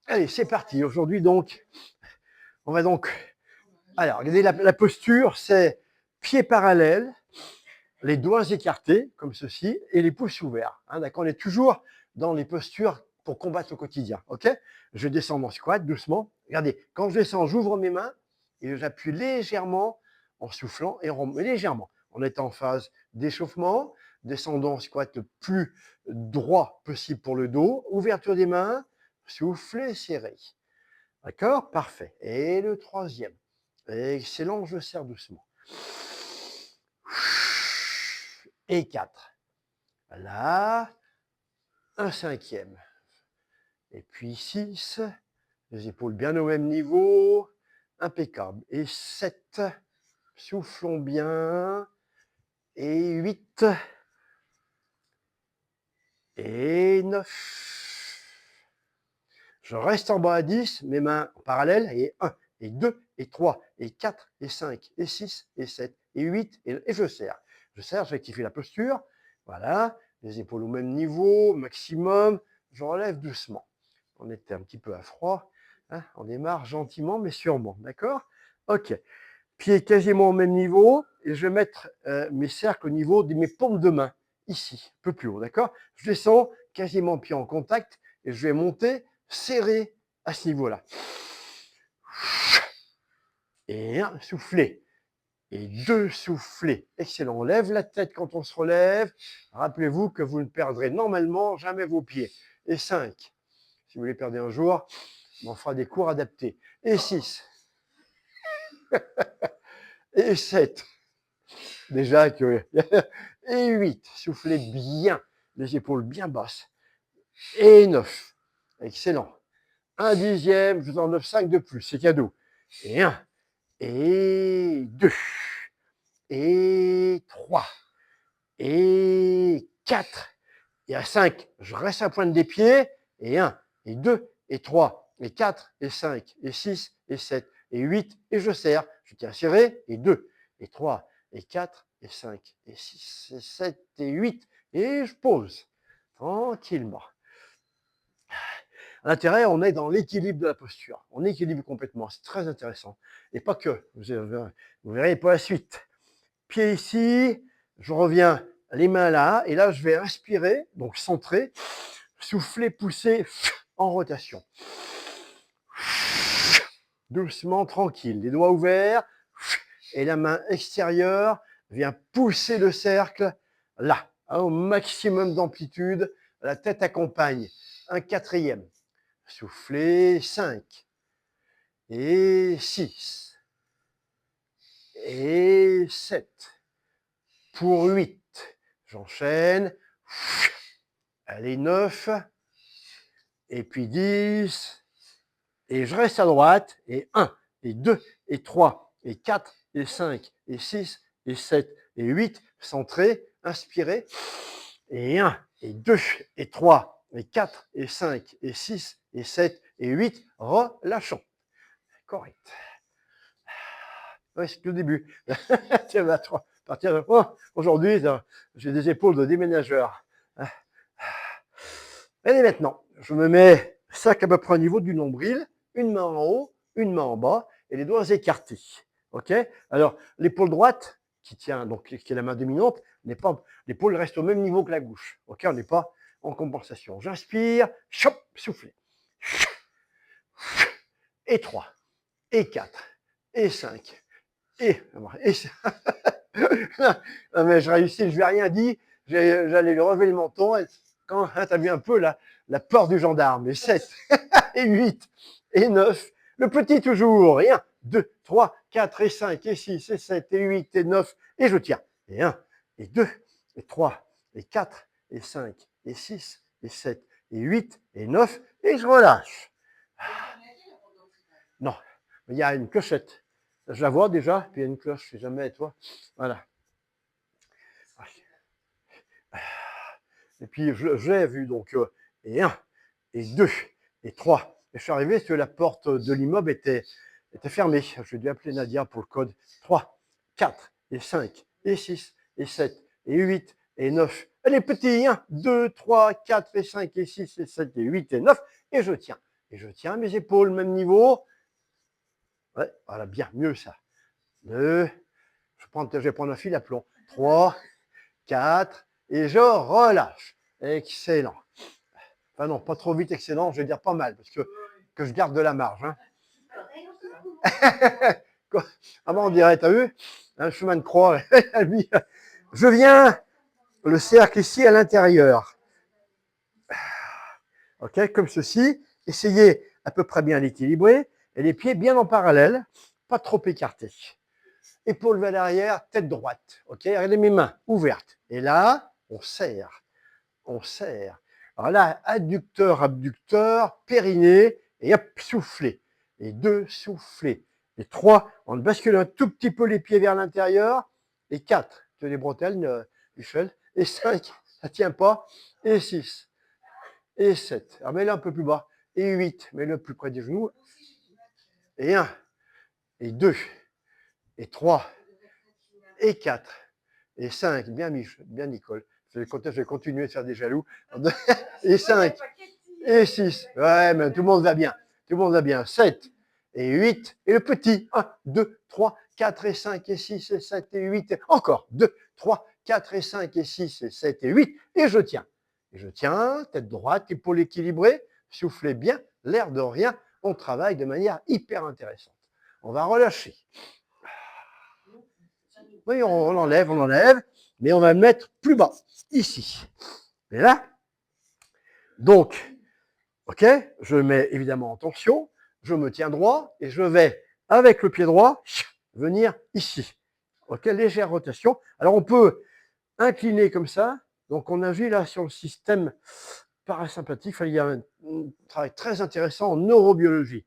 Allez, c'est parti. Aujourd'hui, donc, on va donc... Alors, regardez la posture, c'est pieds parallèles, les doigts écartés, comme ceci, et les pouces ouverts. Hein, d'accord. On est toujours dans les postures pour combattre au quotidien. OK? Je descends mon squat doucement. Regardez, quand je descends, j'ouvre mes mains et j'appuie légèrement en soufflant et légèrement. On est en phase d'échauffement, descendant squat le plus droit possible pour le dos, ouverture des mains, soufflez, serrez. D'accord? Parfait. Et le troisième. Excellent, je serre doucement. Et 4. Là, un cinquième. Et puis 6. Les épaules bien au même niveau. Impeccable. Et 7. Soufflons bien. Et 8. Et 9. Je reste en bas à 10, mes mains en parallèle, et 1, et 2, et 3, et 4, et 5, et 6, et 7, et 8, et je serre. Je serre, je rectifie la posture. Voilà, les épaules au même niveau, maximum. Je relève doucement. On était un petit peu à froid. Hein, on démarre gentiment, mais sûrement. D'accord? OK. Pieds quasiment au même niveau. Et je vais mettre mes cercles au niveau de mes paumes de main. Ici, un peu plus haut. D'accord? Je descends quasiment pieds en contact. Et je vais monter serré à ce niveau-là. Et 1, soufflez. Et 2, soufflez. Excellent. On lève la tête quand on se relève. Rappelez-vous que vous ne perdrez normalement jamais vos pieds. Et 5. Si vous les perdez un jour, on fera des cours adaptés. Et 6. Et 7. Déjà que... Et 8. Soufflez bien. Les épaules bien basses. Et 9. Excellent. Un dixième, je vous en offre 5 de plus. C'est cadeau. Et 1. Et 2. Et 3. Et 4. Et à 5, je reste à pointe des pieds. Et 1, et 2, et 3, et 4, et 5, et 6, et 7, et 8. Et je serre. Je tiens serré. Et 2, et 3, et 4, et 5, et 6, et 7, et 8. Et je pose. Tranquillement. À l'intérieur, on est dans l'équilibre de la posture. On équilibre complètement. C'est très intéressant. Et pas que. Vous verrez pour la suite. Pied ici. Je reviens les mains là. Et là, je vais inspirer, donc centrer, souffler, pousser en rotation. Doucement, tranquille. Les doigts ouverts. Et la main extérieure vient pousser le cercle là, au maximum d'amplitude. La tête accompagne. Un quatrième. Soufflez, 5. Et 6. Et 7. Pour 8. J'enchaîne. Allez, 9. Et puis 10. Et je reste à droite. Et 1, et 2, et 3, et 4, et 5, et 6, et 7, et 8. Centré, inspirez. Et 1, et 2, et 3, et 4, et 5, et 6, et 7, et 8. Relâchons. Correct. Oui, c'est que le début. Aujourd'hui, j'ai des épaules de déménageur. Et maintenant, je me mets sac à peu près au niveau du nombril, une main en haut, une main en bas, et les doigts écartés. OK? Alors, l'épaule droite, qui tient, donc qui est la main dominante, l'épaule reste au même niveau que la gauche. OK? On n'est pas en compensation. J'inspire, chop, soufflez. Et 3, et 4, et 5, et non, mais je réussis, je n'ai rien dit, j'allais lui relever le menton, et quand tu as vu un peu la peur du gendarme, et 7, et 8, et 9, le petit toujours, et 1, 2, 3, 4, et 5, et 6, et 7, et 8, et 9, et je tiens, et 1, et 2, et 3, et 4, et 5, et 6, et 7, et 8, et 9, et je relâche. Non, il y a une clochette. Je la vois déjà, puis il y a une cloche, je ne sais jamais, toi. Voilà. Et puis je l'ai vu, donc, et 1, et 2, et 3. Et je suis arrivé parce que la porte de l'immeuble était fermée. J'ai dû appeler Nadia pour le code. 3, 4, et 5, et 6, et 7, et 8, et 9. Et les petits, 1, 2, 3, 4, et 5, et 6, et 7, et 8, et 9. Et je tiens. Et je tiens mes épaules, même niveau. Ouais, voilà, bien, mieux ça. 2, je vais prendre un fil à plomb. 3, 4, et je relâche. Excellent. Enfin non, pas trop vite, excellent, je vais dire pas mal, parce que je garde de la marge. Hein. Ah bon, on dirait, t'as vu un chemin de croix. Je viens, le cercle ici à l'intérieur. Ok, comme ceci. Essayez à peu près bien l'équilibrer et les pieds bien en parallèle, pas trop écartés. Épaules vers l'arrière, tête droite. Ok, regardez mes mains ouvertes. Et là, on serre. On serre. Alors là, adducteur, abducteur, périnée, et hop, soufflez. Et 2, soufflez. Et 3, on bascule un tout petit peu les pieds vers l'intérieur. Et 4, tu as les bretelles, Michel. Et 5, ça ne tient pas. Et 6. Et 7. Alors mets-le un peu plus bas. Et 8, mets-le plus près des genoux. Et 1. Et 2. Et 3. Et 4. Et 5. Bien Michel, bien Nicole. Je vais continuer de faire des jaloux. Et 5. Et 6. Ouais, mais tout le monde va bien. Tout le monde va bien. 7. Et 8. Et le petit. 1, 2, 3, 4 et 5 et 6 et 7 et 8. Et encore. 2, 3, 4 et 5 et 6 et 7 et 8. Et je tiens. Et je tiens. Tête droite, épaule équilibrée. Soufflez bien. L'air de rien. On travaille de manière hyper intéressante. On va relâcher. Oui, on enlève. Mais on va le mettre plus bas. Ici. Et là. Donc, ok, je mets évidemment en tension, je me tiens droit et je vais, avec le pied droit, venir ici. Ok, légère rotation. Alors on peut incliner comme ça. Donc on agit là sur le système parasympathique. Il y a un travail très intéressant en neurobiologie.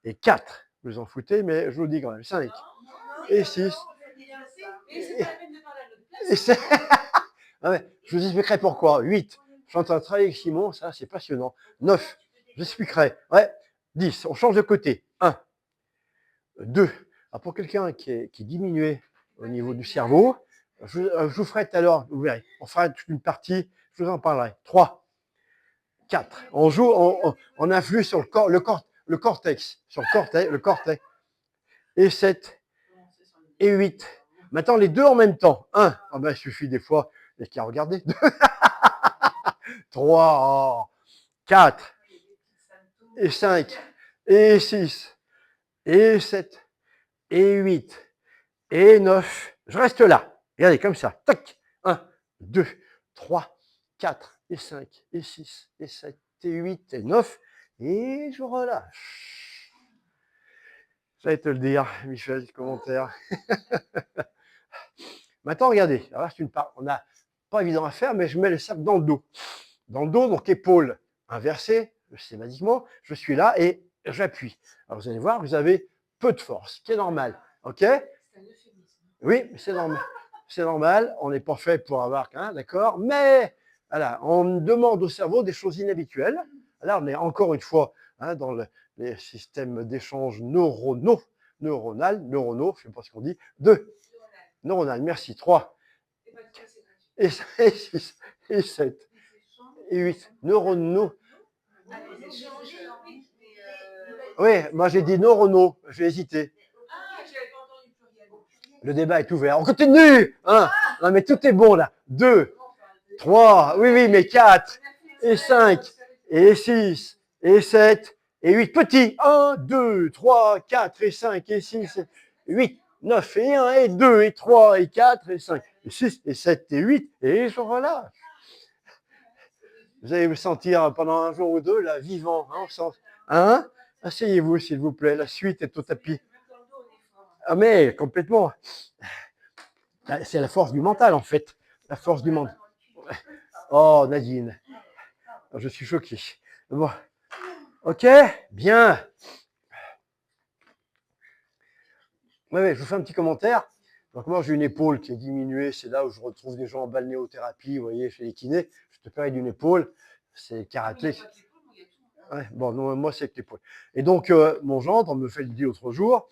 Et 4, vous en foutez, mais je vous le dis quand même. 5 et 6. Et 7. Ah ouais, je vous expliquerai pourquoi. 8. Je suis en train de travailler avec Simon, ça c'est passionnant. 9. J'expliquerai. Ouais. 10. On change de côté. 1. 2. Alors pour quelqu'un qui est diminué au niveau du cerveau, je vous ferai tout à l'heure, vous verrez. On fera toute une partie, je vous en parlerai. 3. 4. On joue, on influe sur le cortex. Sur le cortex. Et 7. Et 8. Maintenant, les deux en même temps. 1. Ah ben, il suffit des fois, il n'y a qu'à regarder. 3. 4. Et 5. Et 6. Et 7. Et 8. Et 9. Je reste là. Regardez, comme ça. Tac. 1, 2, 3, 4, et 5, et 6, et 7, et 8, et 9. Et je relâche. J'allais te le dire, Michel, commentaire. Maintenant, regardez. Alors là, c'est une part. On n'a pas évident à faire, mais je mets le cercle dans le dos. Dans le dos, donc épaule inversée, systématiquement. Je suis là et j'appuie. Alors vous allez voir, vous avez peu de force, ce qui est normal. OK? Oui, c'est normal. C'est normal, on n'est pas fait pour avoir qu'un, d'accord? Mais voilà, on demande au cerveau des choses inhabituelles. Là, on est encore une fois dans les systèmes d'échange neuronaux, je ne sais pas ce qu'on dit. 2, neuronal, merci. 3, et 6, et 7, et 8, neuronaux. Oui, moi j'ai dit neuronaux, j'ai hésité. Le débat est ouvert. On continue. Non, mais tout est bon là. 2, 3, oui, mais 4, et 5, et 6, et 7, et 8. Petit. 1, 2, 3, 4, et 5, et 6, et 8, 9, et 1, et 2, et 3, et 4, et 5, et 6, et 7, et 8, et je relâche. Vous allez vous sentir pendant un jour ou deux là, vivant. Asseyez-vous, s'il vous plaît. La suite est au tapis. Ah, mais complètement. C'est la force du mental, en fait. La force du mental. Oh, Nadine. Je suis choqué. Bon. Ok, bien. Ouais, je vous fais un petit commentaire. Donc moi, j'ai une épaule qui est diminuée. C'est là où je retrouve des gens en balnéothérapie, vous voyez, chez les kinés. Je te parie d'une épaule. C'est karaté. Ouais, bon, non, moi, c'est que l'épaule. Et donc, mon gendre me fait le dire l'autre jour,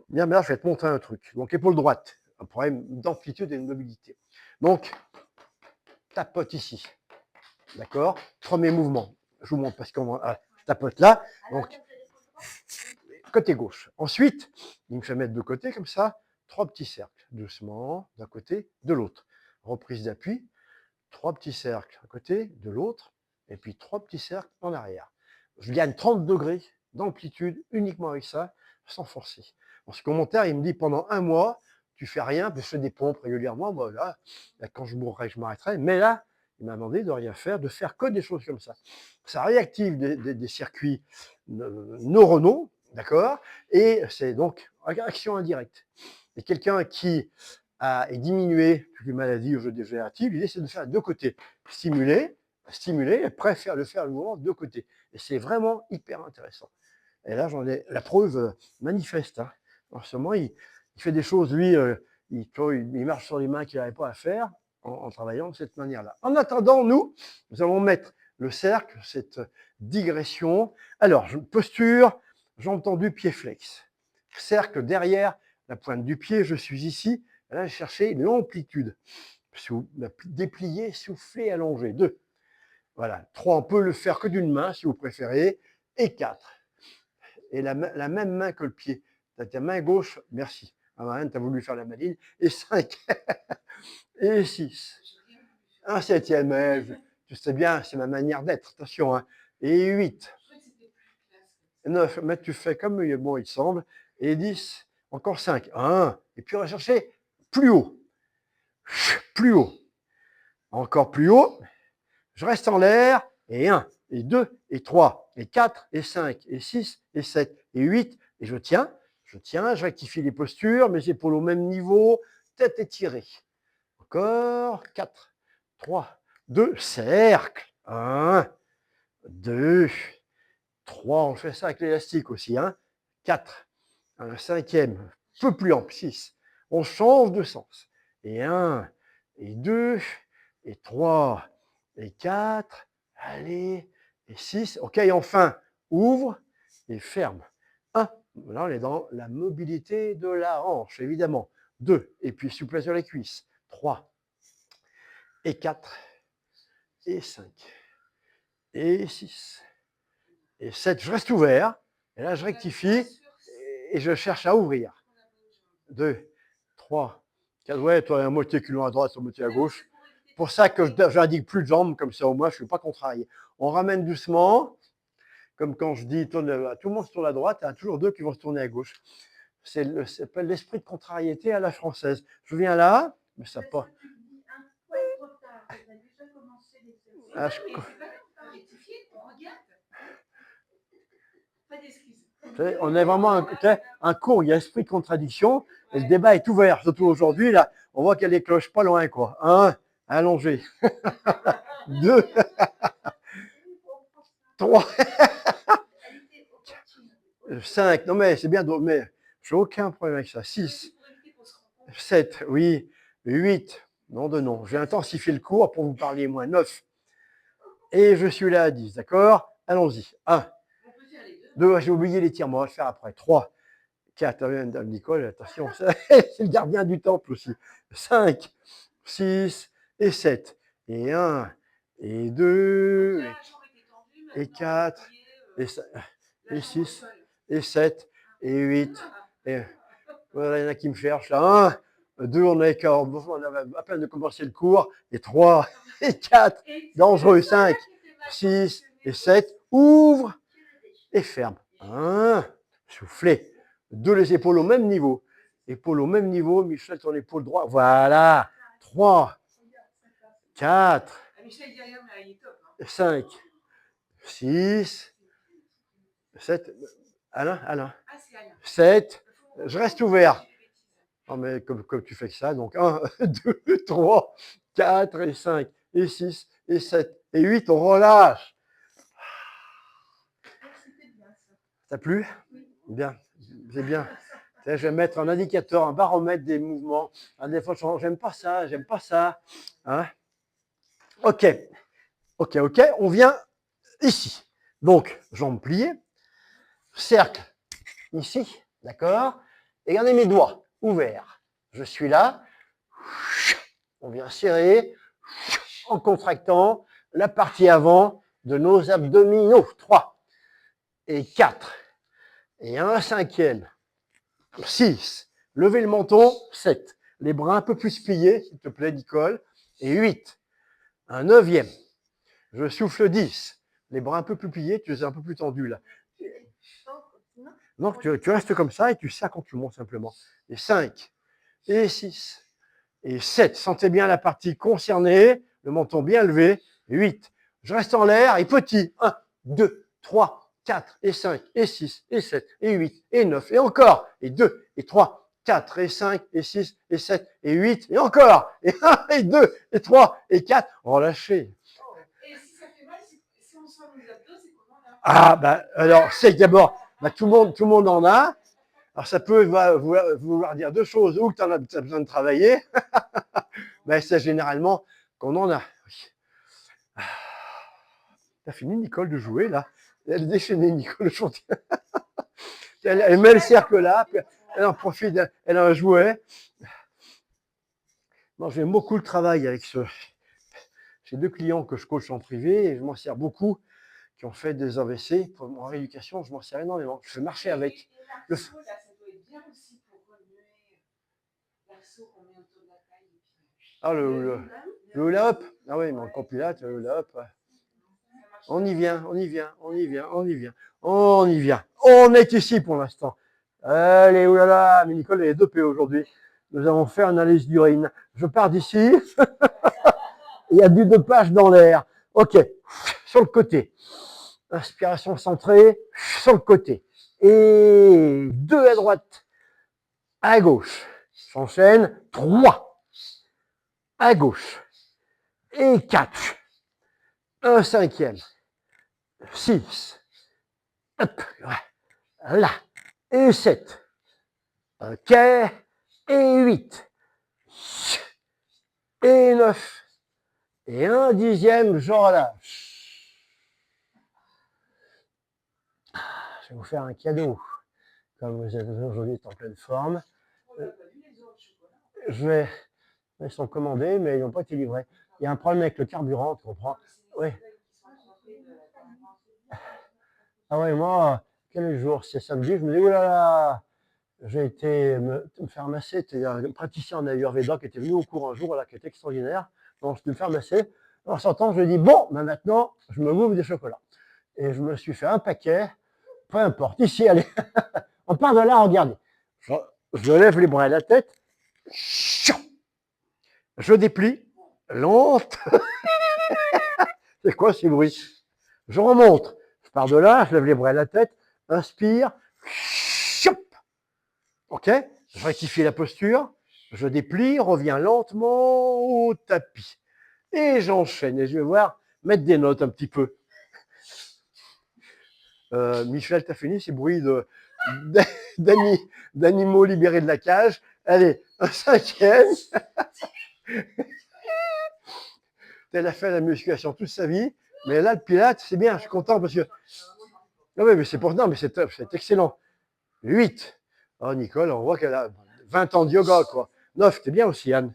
bien, mais là, je vais te montrer un truc. Donc, épaule droite, un problème d'amplitude et de mobilité. Donc, tapote ici. D'accord? Premier mouvement. Je vous montre parce qu'on tapote là. Donc, côté gauche. Ensuite, il me fait mettre de côté comme ça, 3 petits cercles, doucement, d'un côté, de l'autre. Reprise d'appui, 3 petits cercles d'un côté, de l'autre, et puis 3 petits cercles en arrière. Je gagne 30 degrés d'amplitude uniquement avec ça, sans forcer. Parce qu'au monteur, il me dit pendant 1 mois, tu fais rien, je fais des pompes régulièrement, moi, là, quand je mourrai, je m'arrêterai. Mais là, il m'a demandé de rien faire, de faire que des choses comme ça. Ça réactive des circuits neuronaux, d'accord? Et c'est donc action indirecte. Et quelqu'un qui est diminué toutes les maladies dégénératives, l'idée c'est de faire de deux côtés. Stimuler, et après le faire le mouvement de deux côtés. Et c'est vraiment hyper intéressant. Et là, j'en ai la preuve manifeste. Hein. En ce moment, il fait des choses, lui, il marche sur les mains qu'il n'avait pas à faire en travaillant de cette manière-là. En attendant, nous allons mettre le cercle, cette digression. Alors, posture, jambes tendues, pied flex. Cercle derrière la pointe du pied, je suis ici. Là, j'ai cherché l'amplitude. Déplier, souffler, allonger. 2. Voilà. 3, on peut le faire que d'une main, si vous préférez. Et 4. Et la même main que le pied. Tu as ta main gauche, merci. Ah, Marianne, tu as voulu faire la maline. Et 5. Et 6. Un 7e. Tu sais bien, c'est ma manière d'être. Attention. Hein. Et 8. 9. Mais tu fais comme bon, il semble. Et 10. Encore 5. 1. Et puis on va chercher plus haut. Plus haut. Encore plus haut. Je reste en l'air. Et 1, et 2, et 3, et 4, et 5, et 6, et 7, et 8. Et je tiens, je rectifie les postures, mes épaules au même niveau, tête étirée. Encore 4, 3, 2, cercle. 1, 2, 3, on fait ça avec l'élastique aussi. 4, un 5e, peu plus ample, 6. On change de sens. Et 1, et 2, et 3, et 4, allez, et 6. OK, et enfin, ouvre et ferme. 1, là on est dans la mobilité de la hanche, évidemment. 2, et puis souplesse sur les cuisses. 3, et 4, et 5, et 6, et 7. Je reste ouvert, et là je rectifie, et je cherche à ouvrir. 2, 3, 4, ouais, toi, un moitié culot à droite, un moitié à gauche. Pour ça que je n'indique plus de jambes, comme ça au moins je ne suis pas contrarié. On ramène doucement, comme quand je dis, tout le monde se tourne à droite, il y en a toujours 2 qui vont se tourner à gauche. Ça s'appelle l'esprit de contrariété à la française. Je viens là, mais ça pas. Ah, on a vraiment un cours, il y a esprit de contradiction, et le débat est ouvert, surtout aujourd'hui, là, on voit qu'il y a des cloches pas loin, quoi. 1, allongé. 2, 3, 5, non mais c'est bien, mais j'ai aucun problème avec ça. 6, 7, oui, 8, non de non. J'ai intensifié le cours pour vous parler moins. 9, et je suis là à 10, d'accord? Allons-y. 1, 2, j'ai oublié l'étirement, on va le faire après. 3, 4, Nicole, attention, c'est le gardien du temple aussi. 5, 6, et 7, et 1, et 2, et 4, et 5, et 6, et 7, et 8, et voilà, il y en a qui me cherchent là. 1, 2, on avait à peine de commencer le cours, et 3, et 4, dangereux, 5, 6, et 7, ouvre, et ferme. 1, soufflez. 2, les épaules au même niveau. Épaules au même niveau, Michel, ton épaule droite. Voilà. 3, 4, 5, 6, 7. Alain. 7. Je reste ouvert. Non, mais comme tu fais que ça, donc 1, 2, 3, 4, et 5, et 6, et 7, et 8, on relâche. Ça t'a plu? Bien, c'est bien. Je vais mettre un indicateur, un baromètre des mouvements. Des fois, j'aime pas ça, j'aime pas ça. Hein? OK, on vient ici. Donc, jambes pliées, cercle ici, d'accord? Et regardez mes doigts ouverts. Je suis là. On vient serrer en contractant la partie avant de nos abdominaux. 3, et 4. Et un cinquième. 6. Levez le menton. 7. Les bras un peu plus pliés, s'il te plaît, Nicole. Et 8. Un neuvième. Je souffle 10. Les bras un peu plus pliés, tu es un peu plus tendu là. Non, tu restes comme ça et tu serres quand tu montes simplement. Et 5. Et 6. Et 7. Sentez bien la partie concernée, le menton bien levé. 8. Je reste en l'air et petit. 1, 2, 3, 4, et 5, et 6, et 7, et 8, et 9, et encore. Et 2, et 3, 4, et 5, et 6, et 7, et 8, et encore. Et 1, et 2, et 3, et 4. Relâchez. Et si ça fait mal, si on sent les abdos, c'est comment là? Ah, bah, alors, c'est d'abord, bah, tout le monde en a. Alors, ça peut vouloir dire deux choses. Ou que tu as besoin de travailler, mais c'est généralement qu'on en a. T'as fini, Nicole, de jouer, là? Elle est déchaînée, Nicole, aujourd'hui. Elle met le cercle là, elle en profite, elle a un jouet. Moi, j'aime beaucoup le travail avec j'ai 2 clients que je coach en privé et je m'en sers beaucoup, qui ont fait des AVC. Pour mon rééducation, je m'en sers énormément. Je fais marcher avec. Et l'arceau, là, ça doit être bien aussi pour remuer l'arceau qu'on met autour de la taille. Ah, le hula hoop. Ah oui, mais en compilate, le hula hoop. On y vient, on y vient, on y vient, on y vient, on y vient. On est ici pour l'instant. Allez, oulala, mais Nicole, elle est dopée aujourd'hui. Nous avons fait une analyse d'urine. Je pars d'ici. Il y a du dopage dans l'air. Ok, sur le côté. Inspiration centrée, sur le côté. Et 2 à droite, à gauche. J'enchaîne. 3 à gauche. Et 4. Un cinquième. 6. Hop, là. Et 7. Ok. Et 8. Et 9. Et un dixième, je relâche. Je vais vous faire un cadeau. Comme vous êtes aujourd'hui en pleine forme. Ils sont commandés, mais ils n'ont pas été livrés. Il y a un problème avec le carburant, tu comprends? Oui. Ah oui, moi, quel jour? C'est samedi, je me dis, oulala, j'ai été me faire masser. Il y a un praticien en Ayurveda qui était venu au cours un jour, là, qui était extraordinaire. Donc, je me faire masser. En sortant, je lui ai dit, bon, ben maintenant, je me bouffe des chocolats. Et je me suis fait un paquet, peu importe, ici, allez. On part de là, regardez. Je lève les bras et la tête. Je déplie, lente. C'est quoi ces bruits? Je remonte. Je pars de là, je lève les bras et la tête. Inspire. Ok? Je rectifie la posture. Je déplie, reviens lentement au tapis. Et j'enchaîne. Et je vais voir, mettre des notes un petit peu. Michel, t'as fini ces bruits d'animaux libérés de la cage. Allez, un cinquième. Elle a fait la musculation toute sa vie, mais là, le pilate, c'est bien, je suis content parce que. Non, mais c'est pour. Non, mais c'est excellent. 8. Oh, Nicole, on voit qu'elle a 20 ans de yoga, quoi. 9, t'es bien aussi, Anne.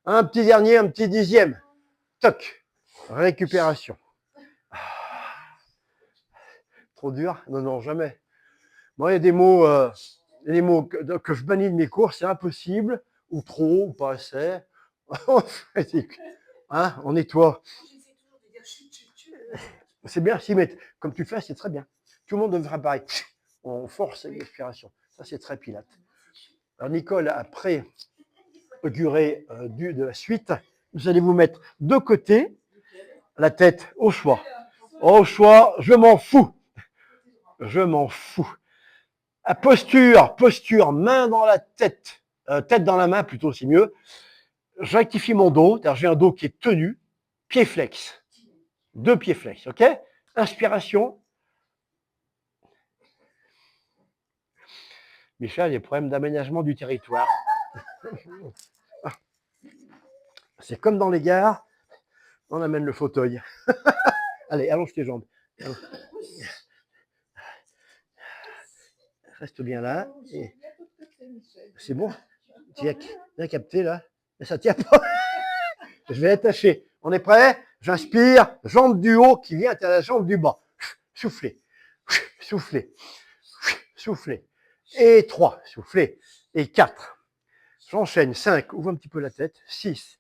Un petit dernier, un petit dixième. Toc. Récupération. Trop dur? Non, non, jamais. Bon, il y a des mots, que je bannis de mes cours, c'est impossible, ou trop, ou pas assez. Hein, on nettoie. C'est bien, si, mais comme tu le fais, c'est très bien. Tout le monde devrait pareil. On force l'expiration. Ça, c'est très pilate. Alors, Nicole, après durée de la suite, vous allez vous mettre de côté, la tête au choix. Au choix, je m'en fous. Je m'en fous. À posture, main dans la tête, tête dans la main plutôt, c'est mieux. Je rectifie mon dos, c'est-à-dire j'ai un dos qui est tenu, pied flex. 2 pieds flex, ok? Inspiration. Michel, il y a des problèmes d'aménagement du territoire. C'est comme dans les gares, on amène le fauteuil. Allez, allonge tes jambes. Reste bien là. C'est bon? Tu as bien capté là? Mais ça tient pas. Je vais attacher. On est prêt? J'inspire, jambe du haut qui vient à la jambe du bas. Soufflez. soufflez, soufflez. Et 3, soufflez. Et 4. J'enchaîne. 5, ouvre un petit peu la tête. 6,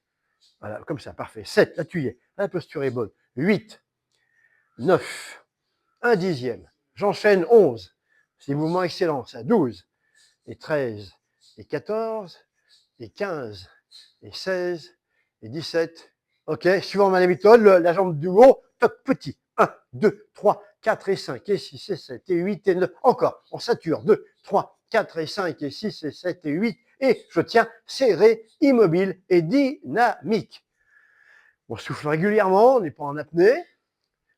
voilà, comme ça, parfait. 7, là tu y es. La posture est bonne. 8, 9, un dixième. J'enchaîne. 11. C'est mouvement excellent, ça. 12, et 13, et 14, et 15, et 16, et 17. OK, suivant ma méthode, la jambe du haut, toc, petit. 1, 2, 3, 4 et 5, et 6, et 7, et 8, et 9. Encore, on sature. 2, 3, 4 et 5, et 6, et 7, et 8. Et je tiens serré, immobile et dynamique. On souffle régulièrement, on n'est pas en apnée.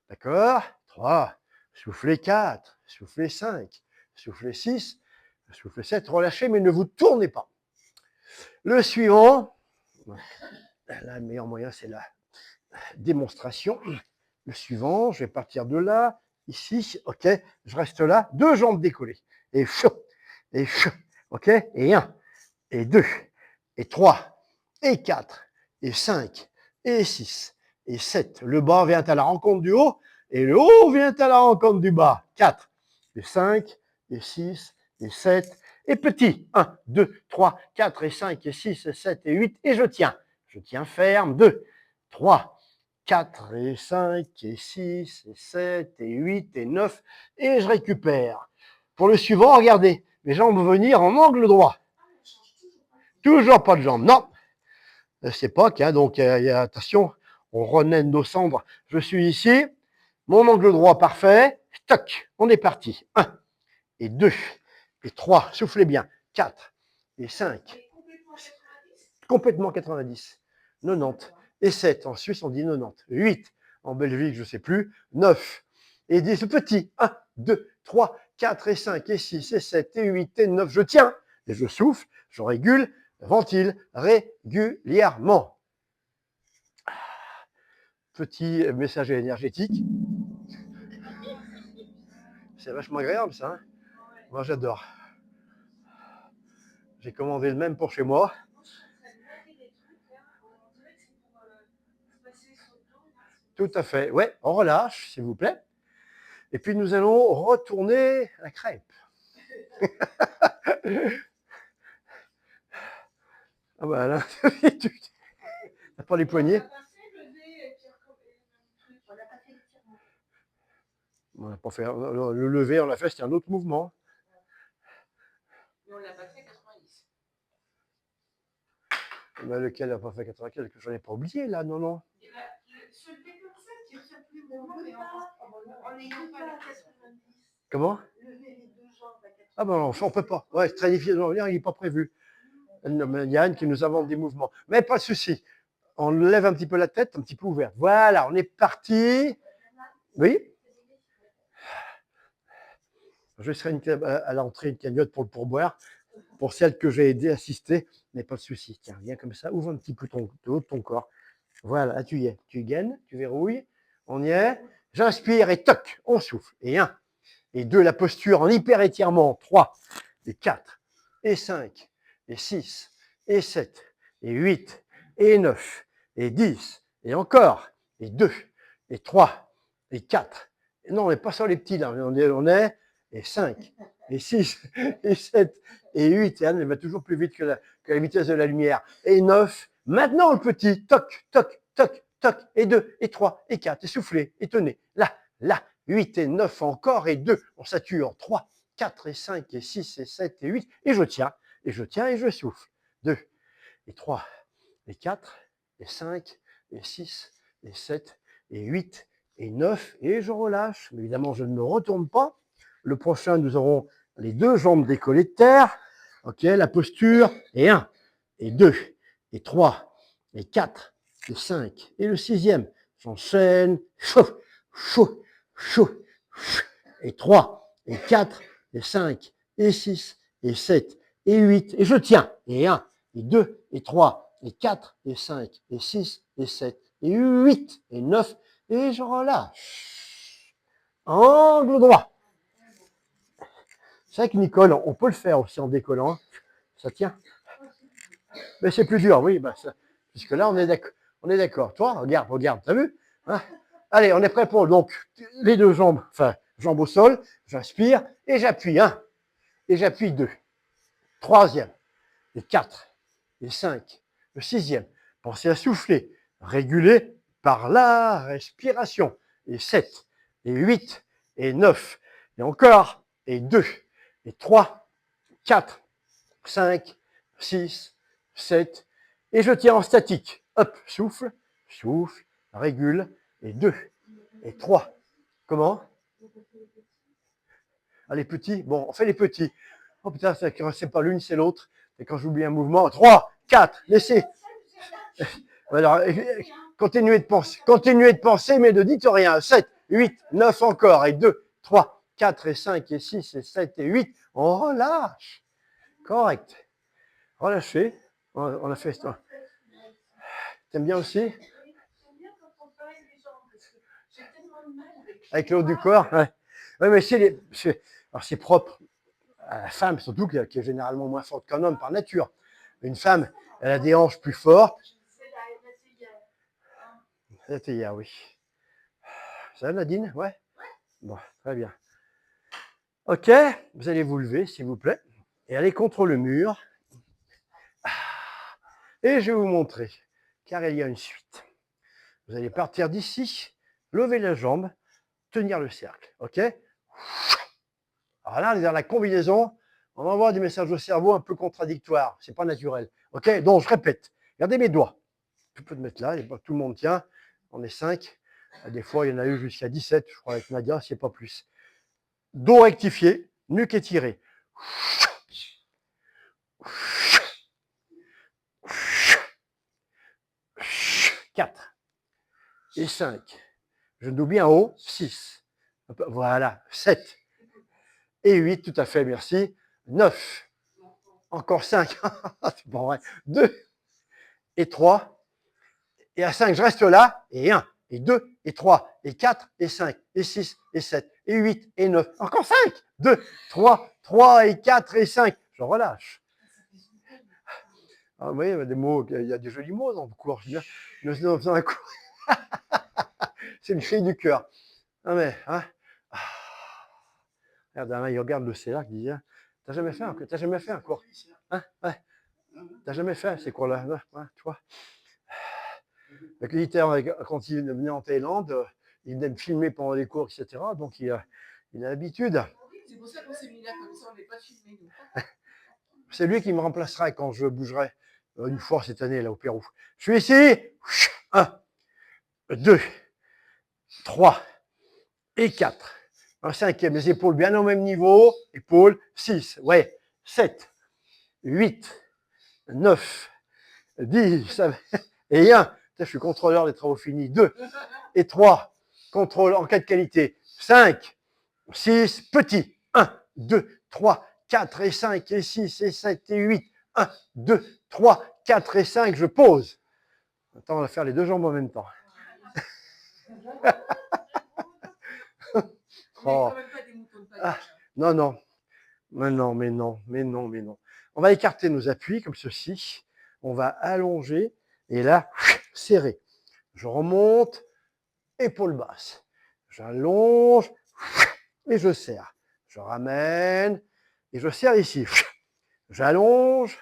D'accord? 3, soufflez 4, soufflez 5, soufflez 6, soufflez 7, relâchez, mais ne vous tournez pas. Le suivant, là, le meilleur moyen, c'est la démonstration. Le suivant, je vais partir de là, ici, ok, je reste là, 2 jambes décollées, et chaud, ok, et 1, et 2, et 3, et 4, et 5, et 6, et 7. Le bas vient à la rencontre du haut, et le haut vient à la rencontre du bas. 4, et 5, et 6, et 7, et petit. 1, 2, 3, 4, et 5, et 6, et 7, et 8, et je tiens. Je tiens ferme. 2, 3, 4, et 5, et 6, et 7, et 8, et 9, et je récupère. Pour le suivant, regardez, mes jambes vont venir en angle droit. Toujours pas de jambes, non. C'est pas hein, donc attention, on renaît nos cendres. Je suis ici, mon angle droit parfait, toc, on est parti. 1, et 2, et 3, soufflez bien, 4, et 5, complètement 90, 90, et 7, en Suisse on dit 90, 8, en Belgique je sais plus, 9, et 10, petit, 1, 2, 3, 4, et 5, et 6, et 7, et 8, et 9, je tiens, et je souffle, je régule, ventile régulièrement. Petit message énergétique. C'est vachement agréable ça. Hein, moi j'adore. J'ai commandé le même pour chez moi. Tout à fait. Ouais, on relâche, s'il vous plaît. Et puis nous allons retourner à la crêpe. Ah bah là, tu n'as pas les poignets. On n'a pas fait le lever, on l'a fait, c'était un autre mouvement. Mais on l'a pas fait 90. Mais lequel n'a pas fait 95? Que j'en ai pas oublié là, non, non. Se lever comme ça, tu retires plus le mouvement, mais en n'ayant pas la 90. Comment? Lever les 2 jambes à 90. Ah ben non, ça on peut pas. Ouais, c'est très difficile de revenir, il n'est pas prévu. Il y a Anne qui nous invente des mouvements. Mais pas de souci. On lève un petit peu la tête, un petit peu ouverte. Voilà, on est parti. Oui. Je serai à l'entrée une cagnotte pour le pourboire, pour celle que j'ai aidé à assister, mais pas de souci. Tiens, viens comme ça, ouvre un petit peu le haut de ton corps. Voilà, là tu y es. Tu gaines, tu verrouilles. On y est. J'inspire et toc, on souffle. Et 1, et 2, la posture en hyper étirement. 3, et 4, et 5, et 6, et 7, et 8, et 9, et 10, et encore, et 2, et 3, et 4. Et non, on n'est pas sur les petits là, on est, et 5, et 6, et 7, et 8, et Anne, elle va toujours plus vite que la vitesse de la lumière, et 9, maintenant le petit, toc, toc, toc, toc, et 2, et 3, et 4, et soufflez, et tenez, là, 8 et 9 encore, et 2, on sature, 3, 4 et 5 et 6 et 7 et 8, et je tiens, et je souffle. 2 et 3 et 4 et 5 et 6 et 7 et 8 et 9, et je relâche. Mais évidemment, je ne me retourne pas. Le prochain, nous aurons les 2 jambes décollées de terre. Ok, la posture, et 1, et 2, et 3, et 4, et 5, et le 6e. J'enchaîne, chaud, et 3, et 4, et 5, et 6, et 7, et 8, et je tiens, et 1, et 2, et 3, et 4, et 5, et 6, et 7, et 8, et 9, et je relâche. Angle droit. C'est vrai que Nicole, on peut le faire aussi en décollant. Ça tient. Mais c'est plus dur, oui. Puisque là, on est d'accord. Toi, regarde, t'as vu hein? Allez, on est prêt pour donc les 2 jambes, enfin, Jambes au sol, j'inspire et j'appuie 1. Et j'appuie 2. Troisième. Et 4. Et 5. Le sixième. Pensez à souffler. Réguler par la respiration. Et 7. Et 8. Et 9. Et encore. Et 2. Et 3. 4. 5. 6. 7. Et je tiens en statique. Hop, souffle. Souffle. Régule. Et 2. Et 3. Comment? Ah, les petits? Bon, on fait les petits. Oh putain, c'est pas l'une, c'est l'autre. Et quand j'oublie un mouvement, 3, 4, laissez. Alors, continuez de penser, mais ne dites rien. 7, 8, 9 encore, et 2, 3, 4, et 5, et 6, et 7, et 8. On relâche. Correct. Relâchez. On a fait ça. T'aimes bien aussi? Avec le haut du corps? Ouais. Ouais, mais c'est propre à la femme, surtout qui est généralement moins forte qu'un homme par nature. Une femme, elle a des hanches plus fortes. C'était hier, oui. Ça va, Nadine? Ouais? Bon, très bien. Ok, vous allez vous lever, s'il vous plaît, et aller contre le mur. Et je vais vous montrer, car il y a une suite. Vous allez partir d'ici, lever la jambe, tenir le cercle, ok? Alors là, on est dans la combinaison. On envoie des messages au cerveau un peu contradictoires. C'est pas naturel. Ok? Donc, je répète. Regardez mes doigts. Tu peux te mettre là. Tout le monde tient. On est 5. Des fois, il y en a eu jusqu'à 17. Je crois avec Nadia, c'est pas plus. Dos rectifié. Nuque étirée. 4 et 5. Genou bien haut. 6. Voilà. 7 et 8. Tout à fait. Merci. 9. Encore 5. C'est pas vrai. 2 et 3. Et à 5, je reste là, et 1, et 2, et 3, et 4, et 5, et 6, et 7, et 8, et 9. Encore 5, 2, 3 et 4, et 5. Je relâche. Ah, oui, il y a des jolis mots dans le cours. C'est le cri du cœur. Ah, mais, hein. Regarde, il regarde le CA qui dit, t'as jamais fait un cours? Hein? Ouais. T'as jamais fait ces cours-là? Ouais, tu vois. Le l'éditeur, quand il venait en Thaïlande, il venait me filmer pendant les cours, etc. Donc, il a l'habitude. C'est pour ça qu'on s'est mis là comme ça, on n'est pas filmé. C'est lui qui me remplacera quand je bougerai une fois cette année là au Pérou. Je suis ici. 1, 2, 3 et 4. Un cinquième, les épaules bien au même niveau. Épaules, 6, ouais, 7, 8, 9, 10 et 1. Je suis contrôleur des travaux finis. 2 et 3, contrôle en cas de qualité. 5, 6, petit. 1, 2, 3, 4 et 5 et 6 et 7 et 8. 1, 2, 3, 4 et 5, je pose. Attends, on va faire les deux jambes en même temps. Oh. Ah, non, non. Mais non, mais non, mais non, mais non. On va écarter nos appuis comme ceci. On va allonger et là, serrer. Je remonte, épaule basse. J'allonge et je serre. Je ramène et je serre ici. J'allonge,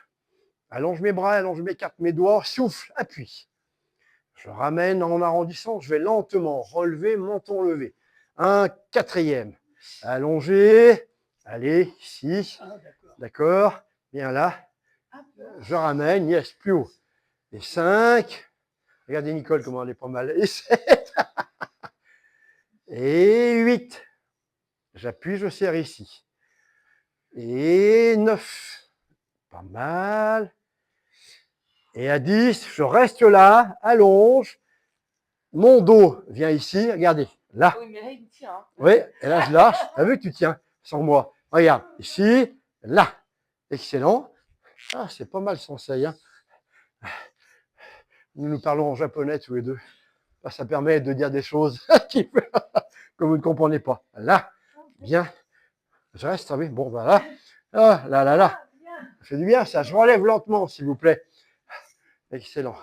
allonge mes bras, allonge mes quatre, mes doigts, souffle, appuie. Je ramène en arrondissant, je vais lentement relever, menton levé. Un quatrième. Allongé. Allez, ici. D'accord. Bien là. Je ramène, yes, plus haut. Et 5. Regardez Nicole comment elle est pas mal. Et 7. Et 8. J'appuie, je serre ici. Et 9. Pas mal. Et à 10, je reste là, allonge. Mon dos vient ici, regardez, là. Oui, mais là, il tient. Oui, et là, je lâche. T'as vu que tu tiens sans moi. Regarde, ici, là. Excellent. Ah, c'est pas mal Sensei. Hein. Nous parlons en japonais tous les deux. Ça permet de dire des choses que vous ne comprenez pas. Là, bien. Je reste, ah oui, bon, voilà. Ah, là, là, là. Ça fait du bien, ça. Je relève lentement, s'il vous plaît. Excellent.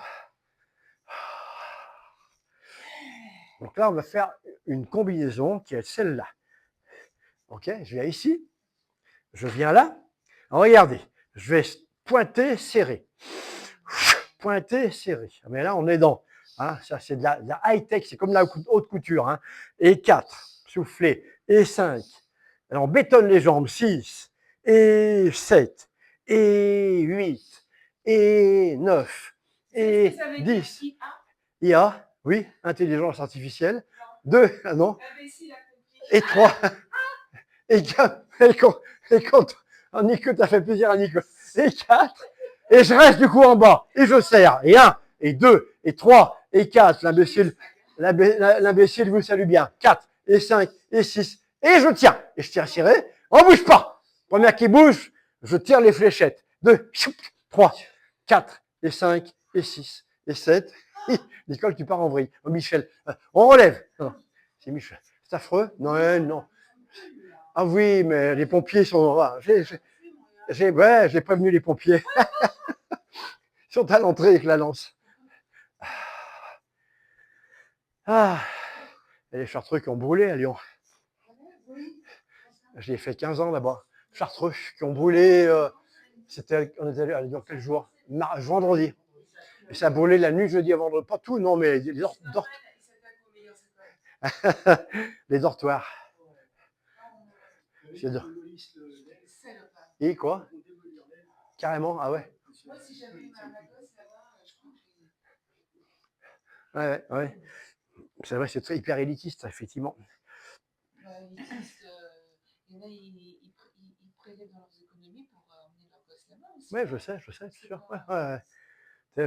Donc là, on va faire une combinaison qui est celle-là. Ok, je viens ici. Je viens là. Alors, regardez, je vais pointer, serrer. Pointer, serrer. Mais là, on est dans. Hein, ça, c'est de la high-tech, c'est comme la haute couture. Hein. Et 4, souffler. Et 5. Alors, on bétonne les jambes. 6. Et 7. Et 8. Et 9. Et 10. IA, oui, intelligence artificielle. 2, ah non. Et 3. Et 4. Et quand Nico, t'as fait plaisir à Nico. Et 4. Et je reste du coup en bas. Et je serre. Et 1, et 2, et 3, et 4. L'imbécile vous salue bien. 4, et 5, et 6. Et je tiens. Et je tiens serré. On bouge pas. Première qui bouge, je tire les fléchettes. 2, 3, 4, et 5, et 6, et 7. Nicole, tu pars en vrille. Oh, Michel, on relève. Non, c'est Michel. C'est affreux? Non, non. Ah oui, mais les pompiers sont. J'ai prévenu les pompiers. Ils sont à l'entrée avec la lance. Ah, il y a les Chartreux qui ont brûlé à Lyon. J'ai fait 15 ans là-bas. Chartreux qui ont brûlé. On était allé à Lyon quel jour? Vendredi. Et ça a brûlé la nuit, jeudi à vendredi. Pas tout, non, mais les dortoirs. Et quoi? Carrément, ah ouais. Moi, si j'avais eu un gosse là-bas, je crois que. Ouais. C'est vrai, c'est très hyper élitiste, effectivement. Élitiste, il y en a, ils prélèvent dans leurs économies pour emmener leur gosse là-bas aussi. Oui, je sais, c'est sûr. Ouais.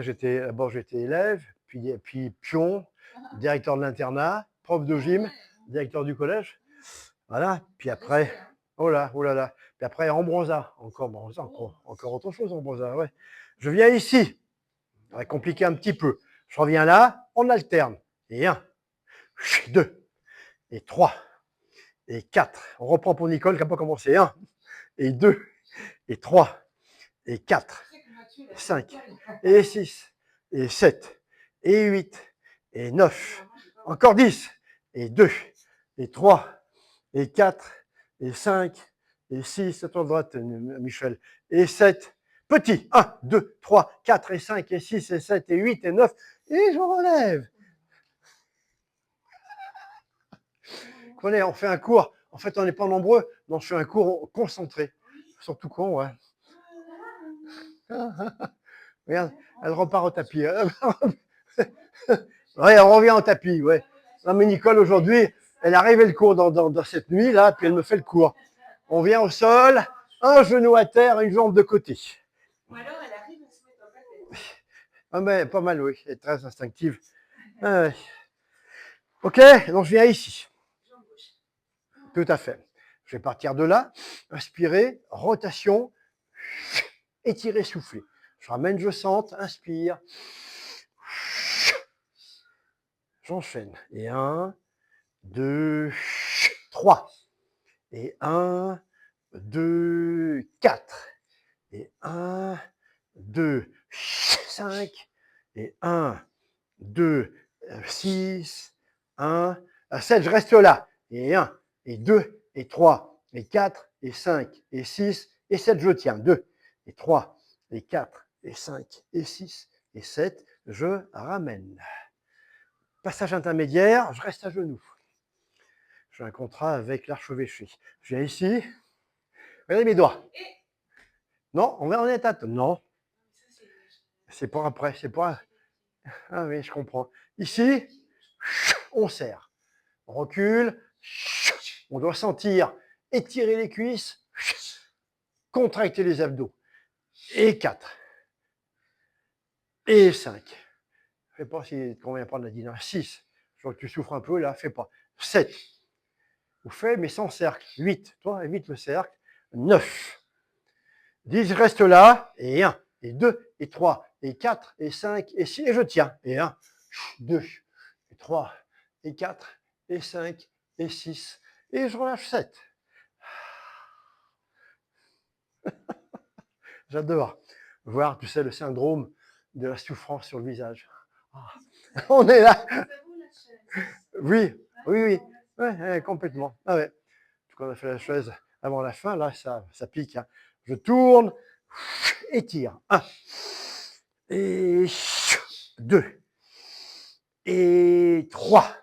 J'étais élève, puis pion, directeur de l'internat, prof de gym, directeur du collège. Voilà, puis après, oh là là. Puis après, Ambroisa, encore autre chose, Ambroisa, ouais. Je viens ici, ça va compliquer un petit peu. Je reviens là, on alterne. Et 1, 2, et 3, et 4. On reprend pour Nicole qui n'a pas commencé. 1, et 2, et 3, et 4, et 5, et 6, et 7, et 8, et 9. Encore 10, et 2, et 3, et 4, et 5, et 6, à ton droite, Michel, et 7, petit, 1, 2, 3, 4, et 5, et 6, et 7, et 8, et 9, et je relève. On fait un cours, en fait, on n'est pas nombreux, mais on fait un cours concentré. Surtout con, ouais. Regarde, elle repart au tapis. Ouais, elle revient au tapis, ouais. Non, mais Nicole, aujourd'hui, elle a rêvé le cours dans cette nuit, là, puis elle me fait le cours. On vient au sol, un genou à terre, une jambe de côté. Ou alors, elle arrive à se mettre en tête. Ah, mais pas mal, oui. Elle est très instinctive. Ah, ouais. Ok, donc je viens ici. Tout à fait. Je vais partir de là, inspirer, rotation, étirer, souffler. Je ramène, je sente, inspire. J'enchaîne. Et 1, 2, 3. Et 1, 2, 4. Et 1, 2, 5. Et 1, 2, 6. 1, 7. Je reste là. Et 1, et 2, et 3, et 4, et 5, et 6, et 7. Je tiens. 2, et 3, et 4, et 5, et 6, et 7. Je ramène. Passage intermédiaire, je reste à genoux. J'ai un contrat avec l'archevêché. Je viens ici. Regardez mes doigts. Non, on va en état. Non. C'est pour après. C'est pour. Ah oui, je comprends. Ici, on serre. On recule. On doit sentir étirer les cuisses, contracter les abdos. Et 4. Et 5. Je ne sais pas si combien prendre la dynamique. 6. Je vois que tu souffres un peu là, fais pas. 7. Vous faites, mais sans cercle. 8. Toi, évite le cercle. 9. 10, je reste là. Et 1, et 2, et 3, et 4, et 5, et 6. Et je tiens. Et 1, 2, et 3, et 4, et 5, et 6. Et je relâche 7. J'adore voir, tu sais, le syndrome de la souffrance sur le visage. Ah. On est là. Oui. Ouais, complètement. Ah ouais. qu'on a fait la chaise avant la fin, là, ça pique. Hein. Je tourne, étire. 1, et 2, et 3.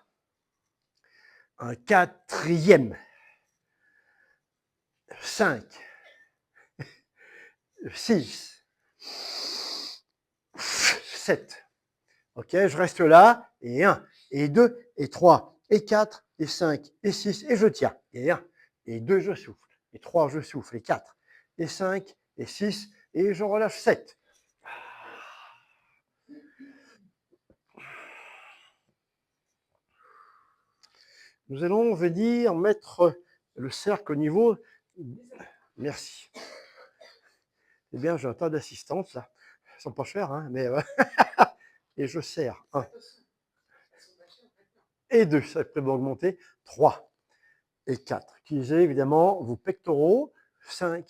Un quatrième. 5, 6, 7. Ok, je reste là. Et 1, et 2, et 3, et 4, et 5, et 6, et je tiens. Et 1, et 2, je souffle. Et 3, je souffle. Et 4, et 5, et 6, et je relâche 7. Nous allons venir mettre le cercle au niveau. Merci. Eh bien, j'ai un tas d'assistantes là. Elles ne sont pas chères, hein, mais et je serre. 1 et 2, ça peut augmenter. 3 et 4. Utilisez évidemment vos pectoraux. 5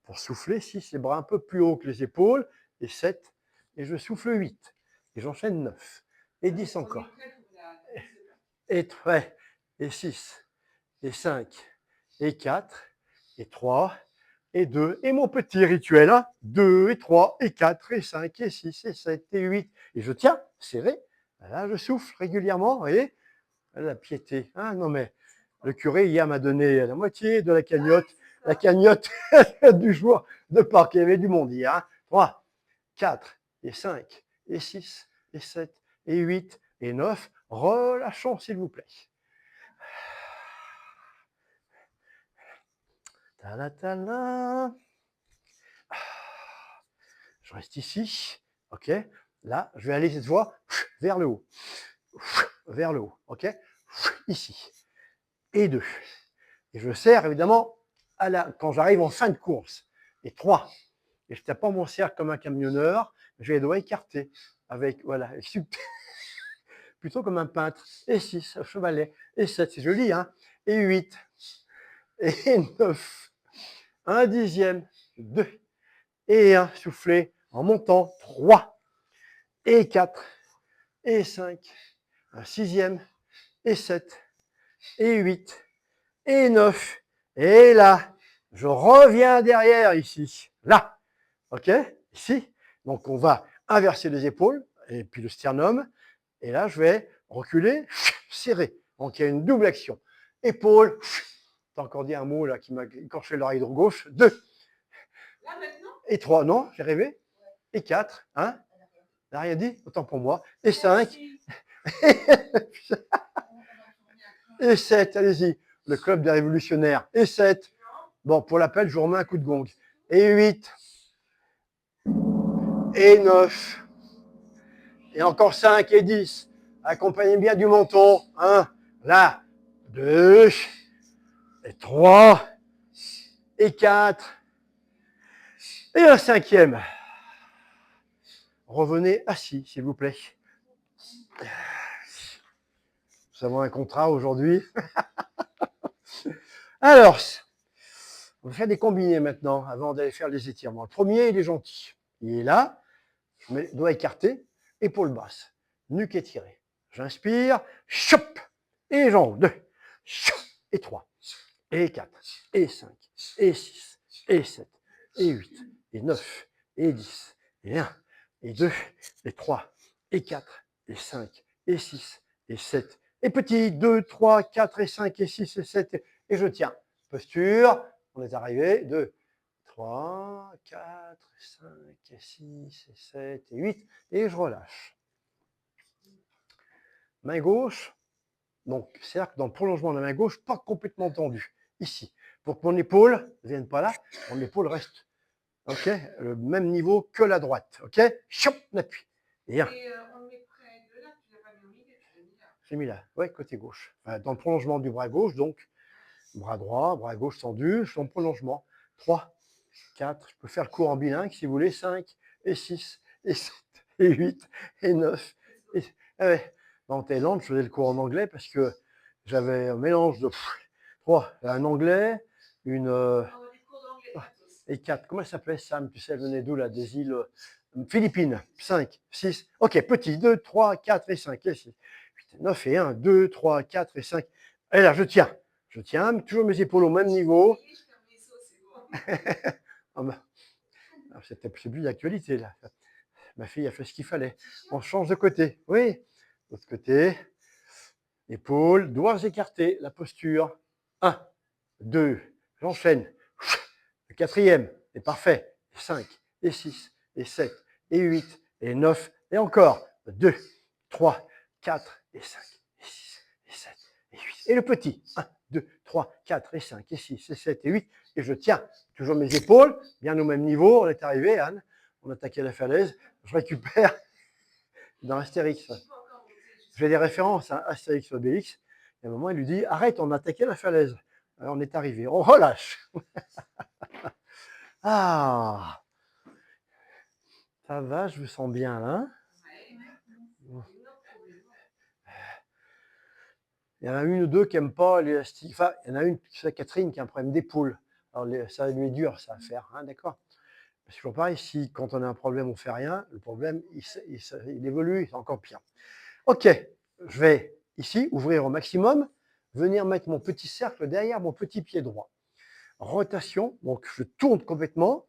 pour souffler. 6, les bras un peu plus haut que les épaules. Et 7, et je souffle 8. Et j'enchaîne 9. Et 10 encore. Et 3, et 6, et 5, et 4, et 3, et 2. Et mon petit rituel, hein, 2, et 3, et 4, et 5, et 6, et 7, et 8. Et je tiens, serré. Là, je souffle régulièrement. Et la piété. Hein, non, mais le curé, hier, m'a donné la moitié de la cagnotte du jour de Pâques. Il y avait du monde hier. Hein. 3, 4, et 5, et 6, et 7, et 8, et 9. Relâchons, s'il vous plaît. Ta-la-ta-la. Je reste ici. OK. Là, je vais aller cette fois vers le haut. Vers le haut. OK. Ici. Et 2. Et je serre, évidemment, quand j'arrive en fin de course. Et 3. Et je ne tape pas mon cercle comme un camionneur. J'ai les doigts écartés. Avec, voilà. Plutôt comme un peintre. Et 6, un chevalet. Et 7, c'est joli, hein. Et 8. Et 9. Un dixième. 2. Et 1. Soufflez en montant. 3. Et 4. Et 5. Un sixième. Et 7. Et 8. Et 9. Et là, je reviens derrière ici. Là. OK? Ici. Donc, on va inverser les épaules et puis le sternum. Et là, je vais reculer, serrer. Donc, il y a une double action. Épaule. T'as encore dit un mot là qui m'a écorché l'oreille gauche. 2. Là, maintenant? Et 3. Non, j'ai rêvé. Ouais. Et 4. Hein? T'as rien dit? Autant pour moi. Et 5. Et 7. Allez-y. Le club des révolutionnaires. Et 7. Bon, pour l'appel, je vous remets un coup de gong. Et 8. Et 9. Et encore 5 et 10. Accompagnez bien du menton. 1. Là. 2. Et 3. Et 4. Et un cinquième. Revenez assis, s'il vous plaît. Nous avons un contrat aujourd'hui. Alors, on va faire des combinés maintenant, avant d'aller faire les étirements. Le premier, il est gentil. Il est là, je mets doigts écartés, épaules basses, nuque étirée. J'inspire, chop, et jambes, 2, chop, et 3, et 4, et 5, et 6, et 7, et 8, et 9, et 10, et 1, et 2, et 3, et 4, et 5, et 6, et 7, et petit, 2, 3, 4, et 5, et 6, et 7, et je tiens. Posture, on est arrivé, 2, 3, 4, 5, et 6, et 7, et 8, et je relâche. Main gauche, donc cercle dans le prolongement de la main gauche, pas complètement tendu, ici. Pour que mon épaule ne vienne pas là, mon épaule reste, ok, le même niveau que la droite, ok. Chop, on appuie. Et 1. Et on met près de là, tu l'as pas mis au milieu, tu l'as mis là. J'ai mis là, ouais, côté gauche. Enfin, dans le prolongement du bras gauche, donc, bras droit, bras gauche tendu, je suis en prolongement. 3, 4, je peux faire le cours en bilingue si vous voulez, 5, et 6, et 7, et 8, et 9. Et... Ah ouais. En Thaïlande, je faisais le cours en anglais parce que j'avais un mélange de 3, un anglais, une... et 4. Comment elle s'appelait, Sam? Tu sais, elle venait d'où là? Des îles Philippines. 5, 6. Ok, petit. 2, 3, 4 et 5 et 6. 8, 9 et 1, 2, 3, 4 et 5. Et là, je tiens. Je tiens toujours mes épaules au même niveau. Ah bah, c'est plus d'actualité là. Ma fille a fait ce qu'il fallait. On change de côté. Oui. L'autre côté. Épaules, doigts écartés, la posture. 1, 2, j'enchaîne. Le quatrième, c'est parfait. 5, et 6, et 7, et 8, et 9, et encore. 2, 3, 4, et 5, et 6, et 7, et 8. Et le petit. 1, 2, 3, 4, et 5, et 6, et 7, et 8. Et je tiens toujours mes épaules, bien au même niveau. On est arrivé, Anne. On a attaqué la falaise. Je récupère dans Astérix. J'ai des références, hein, Astérix Obélix. Et à un moment, il lui dit arrête, on a attaqué la falaise. Alors, on est arrivé, on relâche. Ah, ça va, je me sens bien là. Il y en a une ou deux qui n'aiment pas l'élastique. Enfin, il y en a une, c'est Catherine, qui a un problème d'épaule. Alors, ça lui est dur, ça à faire, hein, d'accord. C'est toujours pareil, si quand on a un problème, on ne fait rien, le problème, il évolue, c'est encore pire. Ok, je vais ici ouvrir au maximum, venir mettre mon petit cercle derrière mon petit pied droit. Rotation, donc je tourne complètement,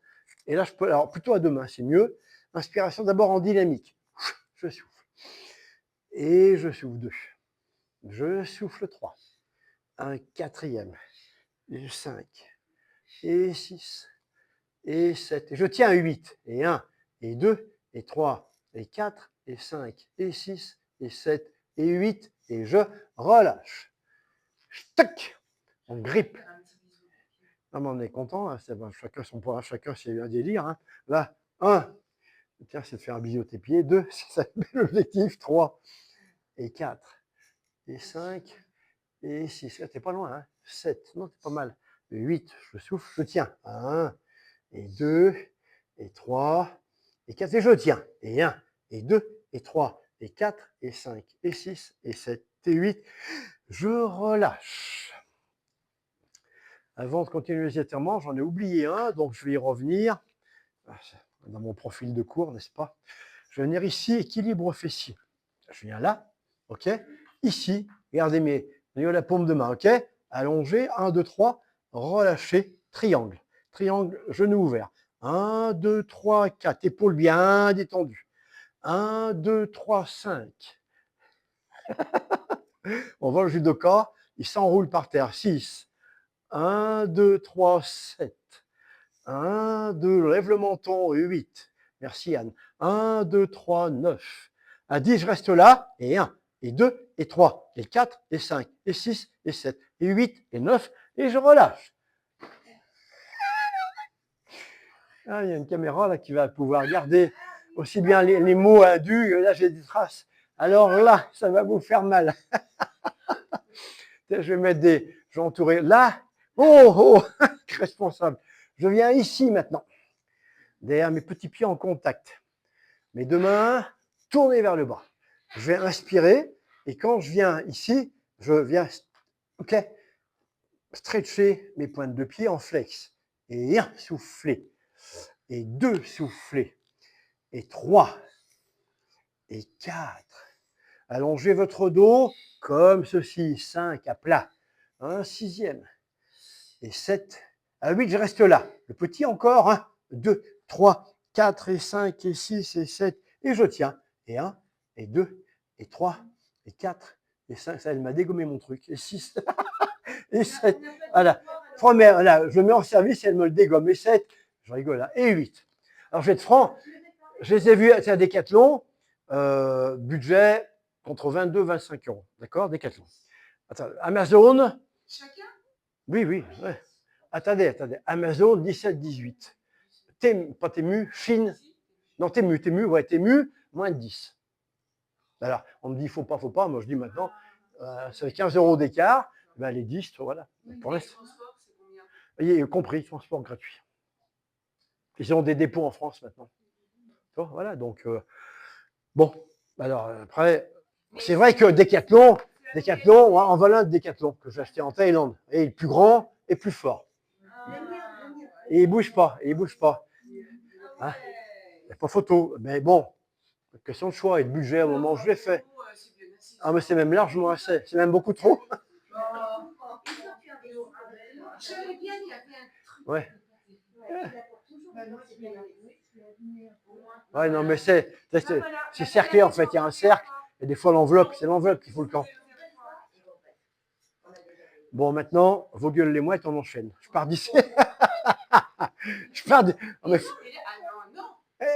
et là je peux, alors plutôt à deux mains, c'est mieux. Inspiration d'abord en dynamique, je souffle, et je souffle 2, je souffle 3, un quatrième, et 5, et 6, et 7, et je tiens 8, et 1, et 2, et 3, et 4, et 5, et 6, et 7, et 8, et je relâche. Tac, on grippe. Non, mais on est content, hein, bon, chacun son point, chacun c'est un délire. Hein. Là, 1, tiens, c'est de faire un bisou tes pieds. 2, c'est ça l'objectif. 3, et 4, et 5, et 6. T'es pas loin, hein. 7, non, t'es pas mal. 8, je souffle, je tiens. 1, et 2, et 3, et 4, et je tiens. Et 1, et 2, et 3, et 4, et 5, et 6, et 7, et 8. Je relâche. Avant de continuer les étirements, j'en ai oublié un, donc je vais y revenir. Dans mon profil de cours, n'est-ce pas? Je vais venir ici, équilibre fessier. Je viens là, ok? Ici, regardez la paume de main, ok? Allongé, 1, 2, 3, relâché, triangle. Triangle, genou ouvert. 1, 2, 3, 4, épaules bien détendues. 1, 2, 3, 5. On voit le judoka, il s'enroule par terre. 6. 1, 2, 3, 7. 1, 2, lève le menton, 8. Merci Anne. 1, 2, 3, 9. À 10, je reste là. Et 1, et 2, et 3, et 4, et 5, et 6, et 7, et 8, et 9. Et je relâche. Ah, il y a une caméra là qui va pouvoir garder aussi bien les mots indus. Là, j'ai des traces. Alors là, ça va vous faire mal. Je vais mettre des... Je vais entourer là. Oh, responsable. Je viens ici maintenant. Derrière mes petits pieds en contact. Mes deux mains tournées vers le bas. Je vais inspirer et quand je viens ici, je viens stretcher mes pointes de pied en flex. Et 1, souffler. Et 2, souffler. Et 3. Et 4. Allongez votre dos comme ceci. 5 à plat. Un sixième. Et 7. À 8, je reste là. Le petit encore. 1, 2, 3, 4 et 5 et 6 et 7. Et je tiens. Et 1, et 2, et 3, et 4, et 5. Ça, elle m'a dégommé mon truc. Et 6, et 7. Voilà. Voilà. Je le mets en service et elle me le dégomme. Et 7, je rigole là. Et 8. Alors, je vais être franc. Je les ai vus, c'est un Décathlon. Budget contre 22, 25 euros. D'accord? Décathlon. Attends, Amazon. Chacun? Oui. Ouais. Attendez. Amazon 17, 18. Pas Temu, Chine. Non, Temu, ouais, Temu, moins de 10. Alors, on me dit, faut pas. Moi, je dis maintenant, ça fait 15 euros d'écart. Ben, les 10, voilà. Pour l'instant. Voyez, compris, transport gratuit. Ils ont des dépôts en France maintenant. Voilà, donc, bon. Alors, après, c'est vrai que Décathlon, en voilà un Décathlon que j'ai acheté en Thaïlande. Et il est plus grand et plus fort. Et il bouge pas. Hein, il n'y a pas photo. Mais bon, question de choix et de budget, au moment où je l'ai fait. Ah, mais c'est même largement assez. C'est même beaucoup trop. savais bien qu'il y avait un truc. Ouais. Ouais, Ouais, non, mais c'est cerclé en fait. Il y a un cercle et des fois l'enveloppe, c'est l'enveloppe qui fout le camp. Bon, maintenant, vos gueules les mouettes, on enchaîne. Je pars d'ici. Je pars de... non, non. Il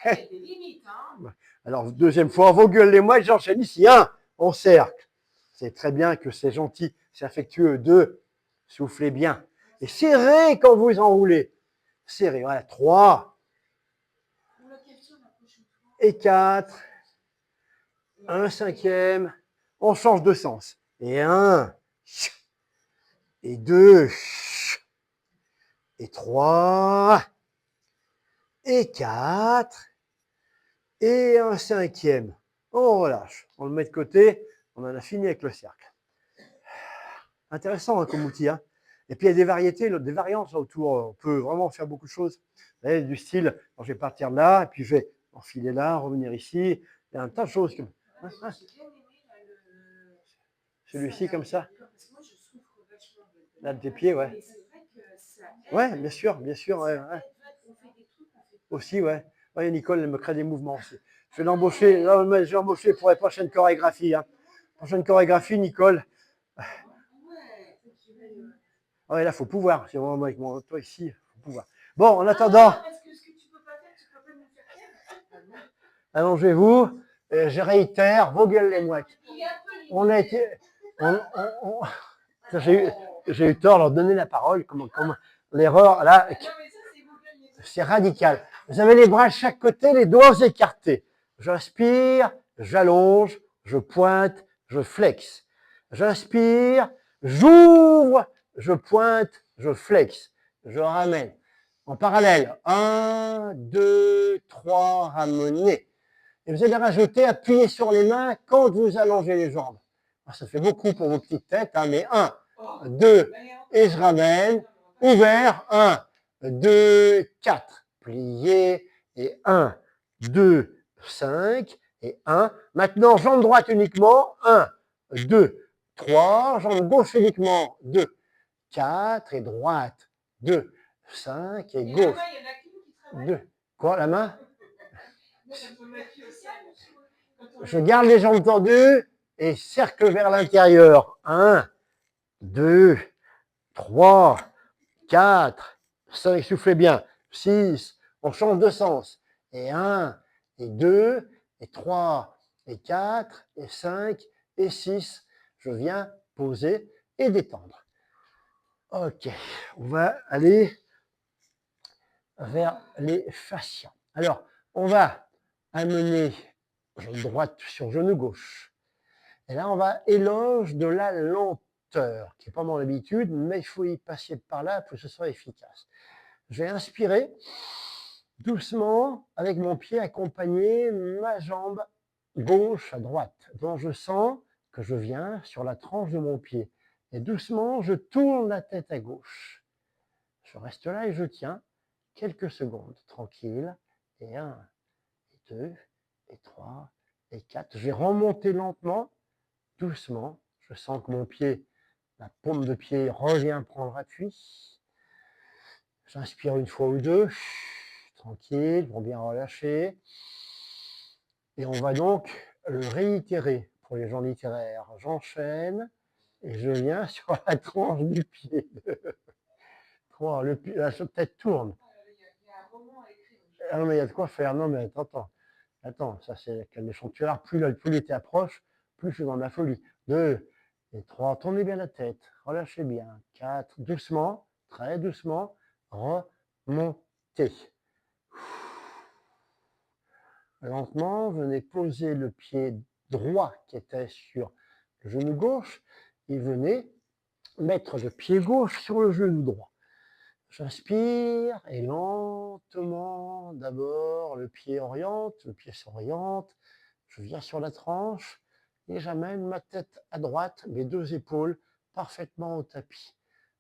y a des limites, hein. Alors, deuxième fois, vos gueules les mouettes, j'enchaîne ici. 1, on cercle. C'est très bien que c'est gentil, c'est affectueux. 2, soufflez bien. Et serrez quand vous enroulez. Serrez, voilà. 3 et 4. Un cinquième. On change de sens. Et 1. Et 2. Et 3. Et 4. Et un cinquième. On relâche. On le met de côté. On en a fini avec le cercle. Intéressant hein, comme outil. Hein. Et puis il y a des variétés, des variantes là autour. On peut vraiment faire beaucoup de choses. Vous voyez, du style, je vais partir de là, et puis je vais enfiler là, revenir ici. Il y a un tas de choses. Celui-ci comme ça. Là de tes pieds, ouais. Ouais, bien sûr, bien sûr. Ouais, ouais. Aussi, ouais. Ouais, Nicole, elle me crée des mouvements aussi. Je vais l'embaucher. Je vais l'embaucher pour les prochaines chorégraphies. Hein. Prochaine chorégraphie, Nicole. Ouais, là, il faut pouvoir. C'est vraiment avec mon toi ici, il faut pouvoir. Bon, en attendant. Allongez-vous. Je réitère, vos gueules les mouettes. On a été. J'ai eu tort de leur donner la parole. Comment l'erreur, là, c'est radical. Vous avez les bras de chaque côté, les doigts écartés. J'inspire, j'allonge, je pointe, je flexe. J'inspire, j'ouvre, je pointe, je flexe. Je ramène. En parallèle, 1, 2, 3, ramenez. Et vous allez rajouter, appuyer sur les mains quand vous allongez les jambes. Ça fait beaucoup pour vos petites têtes, hein, mais 1, 2, et je ramène. Ouvert, 1, 2, 4. Plié, et 1, 2, 5, et 1. Maintenant, jambe droite uniquement, 1, 2, 3. Jambe gauche uniquement, 2, 4, et droite, 2, 5, et gauche, 2. Quoi, la main? Je garde les jambes tendues et cercle vers l'intérieur. 1, 2, 3, 4, 5, soufflez bien. 6, on change de sens. Et 1, et 2, et 3, et 4, et 5, et 6. Je viens poser et détendre. Ok, on va aller vers les fascias. Alors, on va amener genou droite sur genou gauche. Et là, on va éloge de la lenteur, qui n'est pas mon habitude, mais il faut y passer par là pour que ce soit efficace. Je vais inspirer doucement avec mon pied accompagner ma jambe gauche à droite, dont je sens que je viens sur la tranche de mon pied. Et doucement, je tourne la tête à gauche. Je reste là et je tiens quelques secondes, tranquille. Et 1, et 2, et 3, et 4. Je vais remonter lentement, doucement. Je sens que mon pied, la paume de pied revient prendre appui. J'inspire une fois ou deux, tranquille, pour bien relâcher. Et on va donc le réitérer pour les gens littéraires. J'enchaîne et je viens sur la tranche du pied. La tête tourne. Ah non, mais il y a de quoi faire. Non, mais attends, ça c'est quel méchant. Tu vas plus l'été approche, plus je suis dans la folie. 2 et 3, tournez bien la tête, relâchez bien. 4, doucement, très doucement, remontez. Lentement, venez poser le pied droit qui était sur le genou gauche et venez mettre le pied gauche sur le genou droit. J'inspire et lentement, d'abord, le pied s'oriente, je viens sur la tranche et j'amène ma tête à droite, mes deux épaules parfaitement au tapis.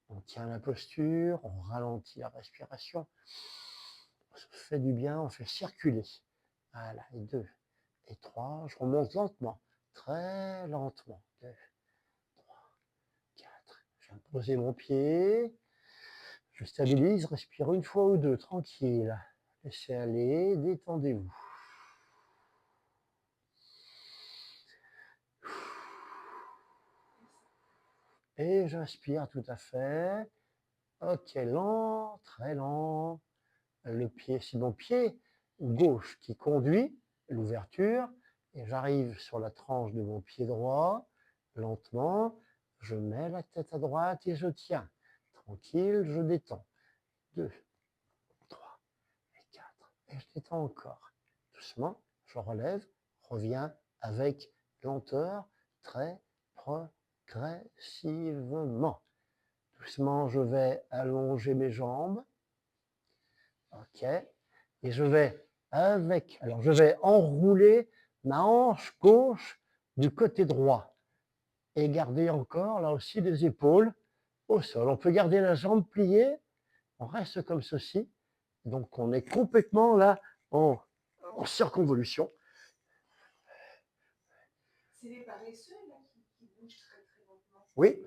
On tient la posture, on ralentit la respiration, on se fait du bien, on fait circuler. Voilà, et 2, et 3, je remonte lentement, très lentement. 2, 3, 4, je viens poser mon pied. Je stabilise, respire une fois ou deux, tranquille. Laissez aller, détendez-vous. Et j'inspire tout à fait. Ok, lent, très lent. Le pied, c'est mon pied gauche qui conduit l'ouverture. Et j'arrive sur la tranche de mon pied droit. Lentement, je mets la tête à droite et je tiens. Tranquille, je détends. 2, 3 et 4. Et je détends encore. Doucement, je relève, reviens avec lenteur, très progressivement. Doucement, je vais allonger mes jambes. Ok. Et je vais je vais enrouler ma hanche gauche du côté droit. Et garder encore, là aussi, les épaules au sol. On peut garder la jambe pliée. On reste comme ceci. Donc, on est complètement là en circonvolution. C'est les paresseux là, qui bougent très très lentement. Oui.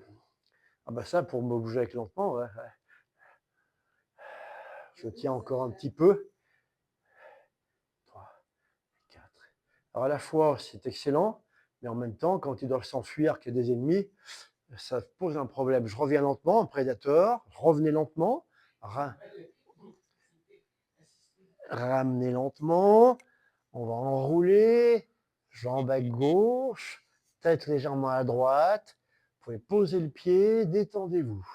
Ah bah ça, pour me bouger avec lentement, ouais. Je tiens encore un petit peu. 3, 4. Alors à la fois, c'est excellent, mais en même temps, quand ils doivent s'enfuir, qu'il y a des ennemis, ça pose un problème. Je reviens lentement, un prédateur, revenez lentement, ramenez lentement, on va enrouler, jambe à gauche, tête légèrement à droite, vous pouvez poser le pied, détendez-vous.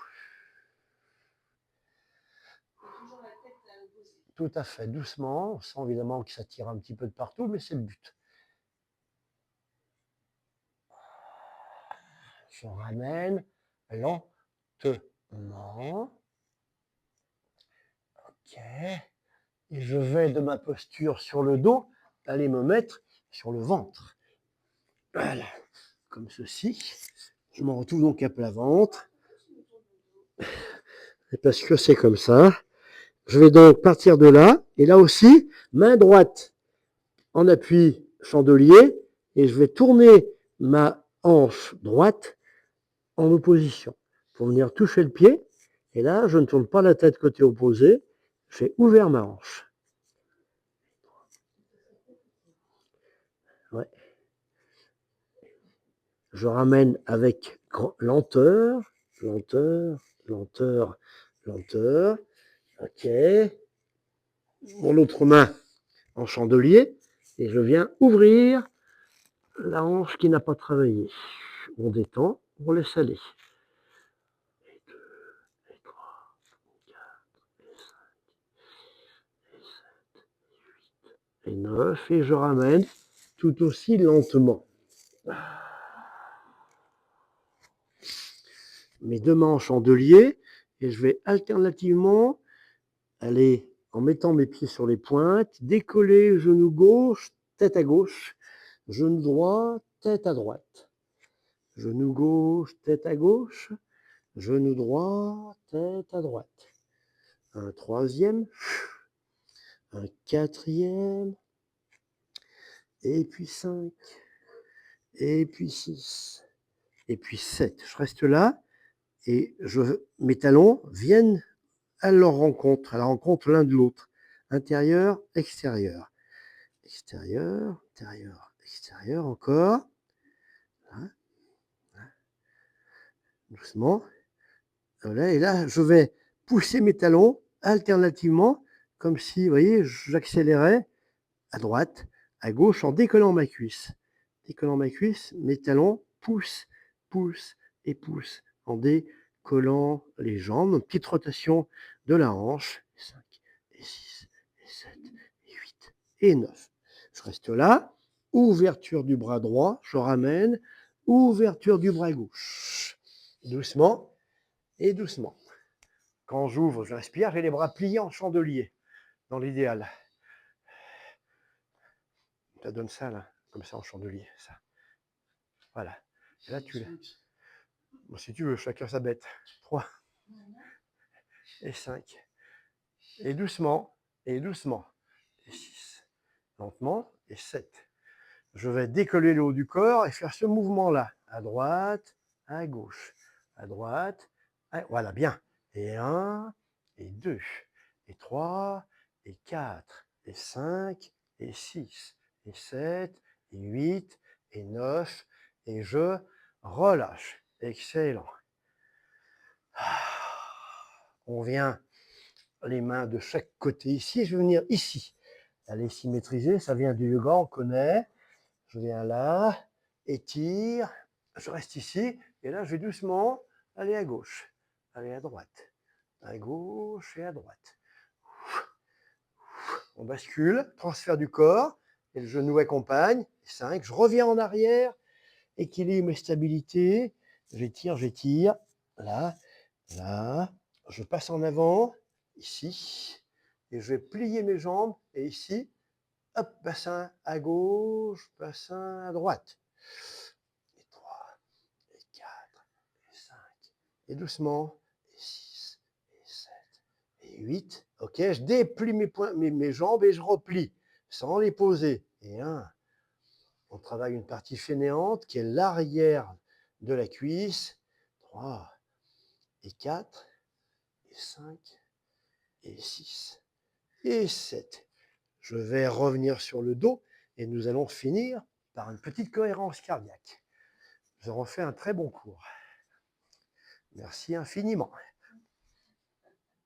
Toujours la tête à l'opposé. Tout à fait, doucement, on sent évidemment que ça tire un petit peu de partout, mais c'est le but. Je ramène lentement. Ok. Et je vais de ma posture sur le dos aller me mettre sur le ventre. Voilà, comme ceci. Je me retrouve donc à plat ventre. Et parce que c'est comme ça. Je vais donc partir de là. Et là aussi, main droite en appui chandelier. Et je vais tourner ma hanche droite en opposition pour venir toucher le pied. Et là, je ne tourne pas la tête côté opposé. J'ai ouvert ma hanche. Ouais. Je ramène avec lenteur, lenteur, lenteur, lenteur. Ok. Mon autre main en chandelier. Et je viens ouvrir la hanche qui n'a pas travaillé. On détend, on laisse aller. Et 2, et 3, et 4, et 5, et 7, et 8, et 9. Et je ramène tout aussi lentement. Mes deux mains en chandelier. Et je vais alternativement aller en mettant mes pieds sur les pointes, décoller genou gauche, tête à gauche, genou droit, tête à droite. Genou gauche, tête à gauche, genou droit, tête à droite. Un troisième, un quatrième, et puis 5, et puis 6, et puis 7. Je reste là et mes talons viennent à la rencontre l'un de l'autre. Intérieur, extérieur. Extérieur, intérieur, extérieur, encore. Doucement. Voilà, et là, je vais pousser mes talons alternativement, comme si, vous voyez, j'accélérais à droite, à gauche, en décollant ma cuisse. Décollant ma cuisse, mes talons poussent, poussent et poussent, en décollant les jambes. Une petite rotation de la hanche. 5, et 6, et 7, et 8, et 9. Je reste là. Ouverture du bras droit, je ramène. Ouverture du bras gauche. Doucement. Et doucement. Quand j'ouvre, j'inspire, j'ai les bras pliés en chandelier, dans l'idéal. Ça donne ça, là, comme ça, en chandelier, ça. Voilà. Et là, bon, si tu veux, chacun sa bête. 3 et 5. Et doucement, et doucement. Et 6. Lentement, et 7. Je vais décoller le haut du corps et faire ce mouvement-là. À droite, à gauche. À droite, voilà, bien. Et 1, et 2, et 3, et 4, et 5, et 6, et 7, et 8, et 9, et je relâche. Excellent. On vient les mains de chaque côté ici. Je vais venir ici. Allez symétriser, ça vient du yoga, on connaît. Je viens là, étire, je reste ici, et là je vais doucement aller à gauche, aller à droite, à gauche et à droite. On bascule, transfert du corps, et le genou accompagne. 5, je reviens en arrière, équilibre et stabilité. J'étire, là, là. Je passe en avant, ici, et je vais plier mes jambes, et ici, hop, bassin à gauche, bassin à droite. Et 3, et 4, et 5, et doucement, et 6, et 7, et 8. Ok, je déplie mes jambes et je replie, sans les poser. Et 1, on travaille une partie fainéante qui est l'arrière de la cuisse. 3, et 4, et 5, et 6, et 7. Je vais revenir sur le dos et nous allons finir par une petite cohérence cardiaque. Nous aurons fait un très bon cours. Merci infiniment.